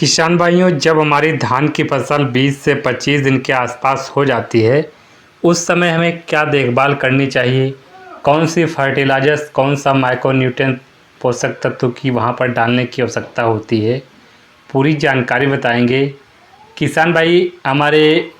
किसान भाइयों, जब हमारी धान की फसल 20 से 25 दिन के आसपास हो जाती है, उस समय हमें क्या देखभाल करनी चाहिए, कौन सी फर्टिलाइजर्स, कौन सा माइक्रोन्यूट्रिएंट पोषक तत्व की वहाँ पर डालने की आवश्यकता होती है, पूरी जानकारी बताएंगे। किसान भाई हमारे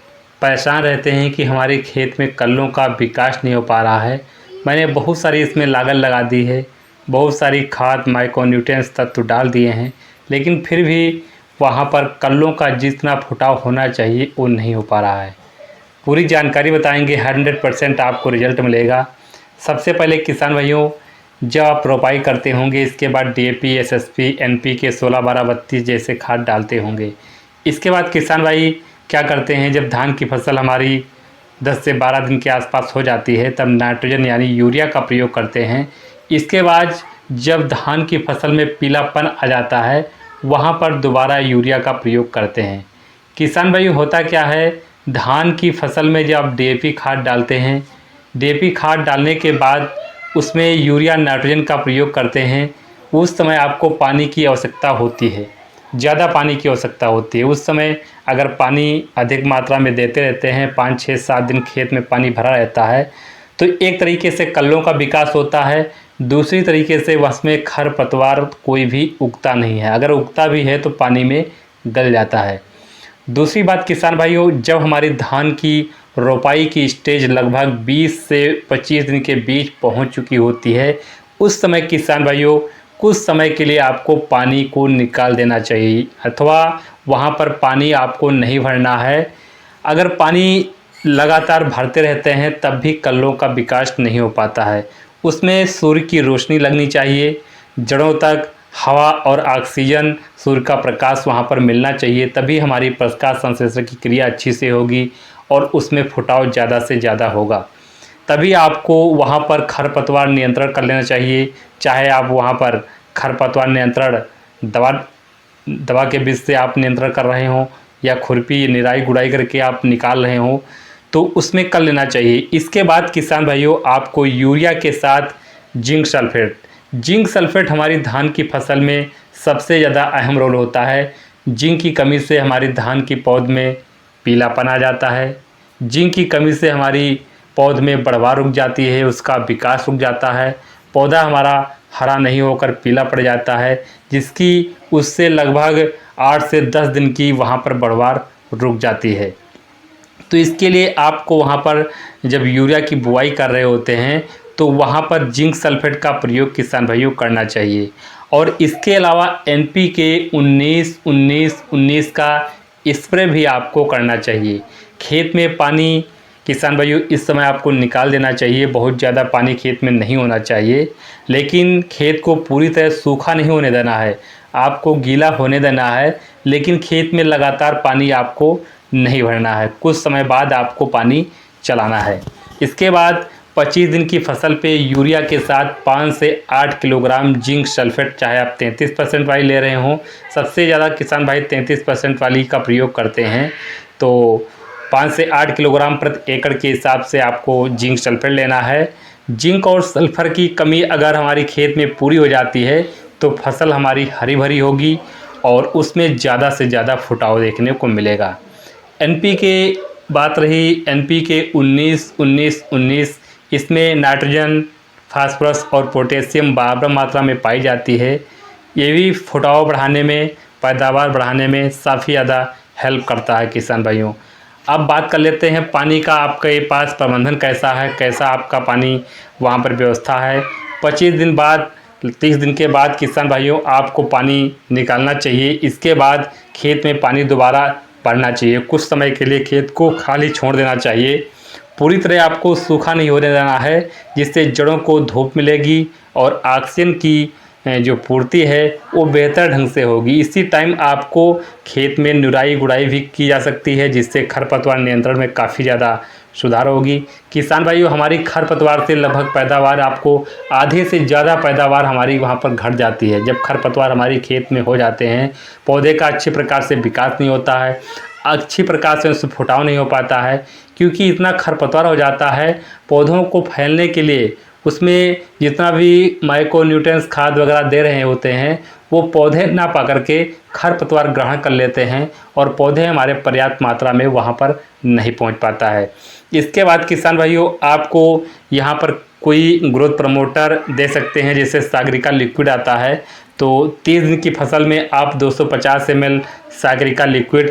परेशान रहते हैं कि हमारे खेत में कल्लों का विकास नहीं हो पा रहा है। मैंने बहुत सारी इसमें लागत लगा दी है, बहुत सारी खाद माइक्रोन्यूट्रिएंट्स तत्व डाल दिए हैं, लेकिन फिर भी वहाँ पर कल्लों का जितना फुटाव होना चाहिए वो नहीं हो पा रहा है। पूरी जानकारी बताएंगे, 100% आपको रिजल्ट मिलेगा। सबसे पहले किसान भाइयों, जब आप रोपाई करते होंगे, इसके बाद डीएपी, एसएसपी, एनपीके 16, 12, 32 जैसे खाद डालते होंगे। इसके बाद किसान भाई क्या करते हैं, जब धान की फसल हमारी 10 से 12 दिन के आसपास हो जाती है, तब नाइट्रोजन यानी यूरिया का प्रयोग करते हैं। इसके बाद जब धान की फसल में पीलापन आ जाता है, वहाँ पर दोबारा यूरिया का प्रयोग करते हैं। किसान भाई होता क्या है, धान की फसल में जब आप डीएपी खाद डालते हैं, डीएपी खाद डालने के बाद उसमें यूरिया नाइट्रोजन का प्रयोग करते हैं, उस समय आपको पानी की आवश्यकता होती है, ज़्यादा पानी की आवश्यकता होती है। उस समय अगर पानी अधिक मात्रा में देते रहते हैं, 5, 6, 7 दिन खेत में पानी भरा रहता है, तो एक तरीके से कल्लों का विकास होता है, दूसरी तरीके से उसमें खरपतवार कोई भी उगता नहीं है, अगर उगता भी है तो पानी में गल जाता है। दूसरी बात किसान भाइयों, जब हमारी धान की रोपाई की स्टेज लगभग 20 से 25 दिन के बीच पहुंच चुकी होती है, उस समय किसान भाइयों कुछ समय के लिए आपको पानी को निकाल देना चाहिए, अथवा वहां पर पानी आपको नहीं भरना है। अगर पानी लगातार भरते रहते हैं तब भी कल्लों का विकास नहीं हो पाता है। उसमें सूर्य की रोशनी लगनी चाहिए, जड़ों तक हवा और ऑक्सीजन, सूर्य का प्रकाश वहाँ पर मिलना चाहिए, तभी हमारी प्रकाश संश्लेषण की क्रिया अच्छी से होगी और उसमें फुटाव ज़्यादा से ज़्यादा होगा। तभी आपको वहाँ पर खरपतवार नियंत्रण कर लेना चाहिए, चाहे आप वहाँ पर खरपतवार नियंत्रण दवा के बीच से आप नियंत्रण कर रहे हों या खुरपी निराई गुड़ाई करके आप निकाल रहे हों, तो उसमें कर लेना चाहिए। इसके बाद किसान भाइयों, आपको यूरिया के साथ जिंक सल्फेट हमारी धान की फसल में सबसे ज़्यादा अहम रोल होता है। जिंक की कमी से हमारी धान की पौध में पीलापन आ जाता है, जिंक की कमी से हमारी पौध में बढ़वार रुक जाती है, उसका विकास रुक जाता है, पौधा हमारा हरा नहीं होकर पीला पड़ जाता है, जिसकी उससे लगभग 8 से 10 दिन की वहाँ पर बढ़वार रुक जाती है। तो इसके लिए आपको वहाँ पर जब यूरिया की बुआई कर रहे होते हैं तो वहाँ पर जिंक सल्फेट का प्रयोग किसान भाइयों करना चाहिए। और इसके अलावा एनपीके 19-19-19 का स्प्रे भी आपको करना चाहिए। खेत में पानी किसान भाइयों इस समय आपको निकाल देना चाहिए, बहुत ज़्यादा पानी खेत में नहीं होना चाहिए, लेकिन खेत को पूरी तरह सूखा नहीं होने देना है, आपको गीला होने देना है, लेकिन खेत में लगातार पानी आपको नहीं भरना है, कुछ समय बाद आपको पानी चलाना है। इसके बाद 25 दिन की फसल पे यूरिया के साथ 5 से 8 किलोग्राम जिंक सल्फेट, चाहे आप 33% वाली ले रहे हों, सबसे ज़्यादा किसान भाई 33% वाली का प्रयोग करते हैं, तो 5 से 8 किलोग्राम प्रति एकड़ के हिसाब से आपको जिंक सल्फेट लेना है। जिंक और सल्फर की कमी अगर हमारी खेत में पूरी हो जाती है तो फसल हमारी हरी भरी होगी और उसमें ज़्यादा से ज़्यादा फुटाव देखने को मिलेगा। एनपीके बात रही, एनपीके 19-19-19, इसमें नाइट्रोजन, फास्फोरस और पोटेशियम बराबर मात्रा में पाई जाती है। ये भी फुटाव बढ़ाने में, पैदावार बढ़ाने में काफ़ी ज़्यादा हेल्प करता है किसान भाइयों। अब बात कर लेते हैं पानी का, आपके पास प्रबंधन कैसा है, कैसा आपका पानी वहाँ पर व्यवस्था है। 25 दिन बाद, 30 दिन के बाद किसान भाइयों आपको पानी निकालना चाहिए। इसके बाद खेत में पानी दोबारा भरना चाहिए, कुछ समय के लिए खेत को खाली छोड़ देना चाहिए, पूरी तरह आपको सूखा नहीं होने देना है, जिससे जड़ों को धूप मिलेगी और ऑक्सीजन की जो पूर्ति है वो बेहतर ढंग से होगी। इसी टाइम आपको खेत में निराई गुड़ाई भी की जा सकती है, जिससे खरपतवार नियंत्रण में काफ़ी ज़्यादा सुधार होगी। किसान भाइयों, हमारी खरपतवार से लगभग पैदावार, आपको आधे से ज़्यादा पैदावार हमारी वहाँ पर घट जाती है। जब खरपतवार हमारी खेत में हो जाते हैं, पौधे का अच्छे प्रकार से विकास नहीं होता है, अच्छी प्रकार से उससे फुटाव नहीं हो पाता है, क्योंकि इतना खरपतवार हो जाता है। पौधों को फैलने के लिए उसमें जितना भी माइक्रोन्यूट्रिएंट्स खाद वगैरह दे रहे होते हैं, वो पौधे ना पकड़ के खरपतवार ग्रहण कर लेते हैं और पौधे हमारे पर्याप्त मात्रा में वहाँ पर नहीं पहुँच पाता है। इसके बाद किसान भाइयों, आपको यहाँ पर कोई ग्रोथ प्रमोटर दे सकते हैं, जैसे सागरिका लिक्विड आता है। तो 30 दिन की फसल में आप 250 ml सागरिका लिक्विड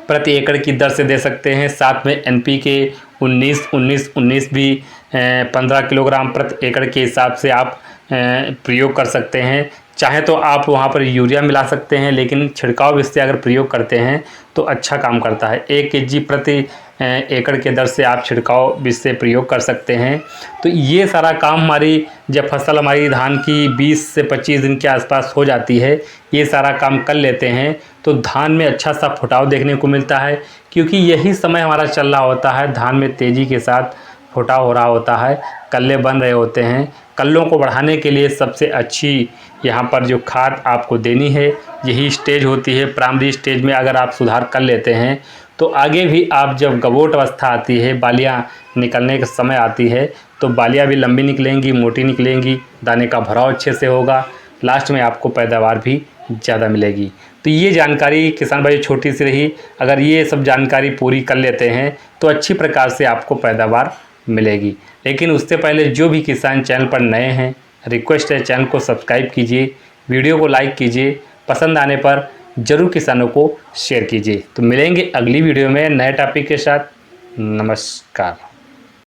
प्रति एकड़ की दर से दे सकते हैं। साथ में NPK 19-19-19 भी 15 किलोग्राम प्रति एकड़ के हिसाब से आप प्रयोग कर सकते हैं। चाहे तो आप वहाँ पर यूरिया मिला सकते हैं, लेकिन छिड़काव विधि से अगर प्रयोग करते हैं तो अच्छा काम करता है। 1 kg प्रति एकड़ के दर से आप छिड़काव विधि से प्रयोग कर सकते हैं। तो ये सारा काम हमारी, जब फसल हमारी धान की 20 से 25 दिन के आसपास हो जाती है, ये सारा काम कर लेते हैं तो धान में अच्छा सा फुटाव देखने को मिलता है, क्योंकि यही समय हमारा चल रहा होता है, धान में तेज़ी के साथ फुटाव हो रहा होता है, कल्ले बन रहे होते हैं। कल्लों को बढ़ाने के लिए सबसे अच्छी यहाँ पर जो खाद आपको देनी है, यही स्टेज होती है। प्राइमरी स्टेज में अगर आप सुधार कर लेते हैं तो आगे भी आप जब गबोट अवस्था आती है, बालियाँ निकलने का समय आती है, तो बालियाँ भी लंबी निकलेंगी, मोटी निकलेंगी, दाने का भराव अच्छे से होगा, लास्ट में आपको पैदावार भी ज़्यादा मिलेगी। तो ये जानकारी किसान भाई छोटी सी रही, अगर ये सब जानकारी पूरी कर लेते हैं तो अच्छी प्रकार से आपको पैदावार मिलेगी। लेकिन उससे पहले जो भी किसान चैनल पर नए हैं, रिक्वेस्ट है चैनल को सब्सक्राइब कीजिए, वीडियो को लाइक कीजिए, पसंद आने पर ज़रूर किसानों को शेयर कीजिए। तो मिलेंगे अगली वीडियो में नए टॉपिक के साथ। नमस्कार।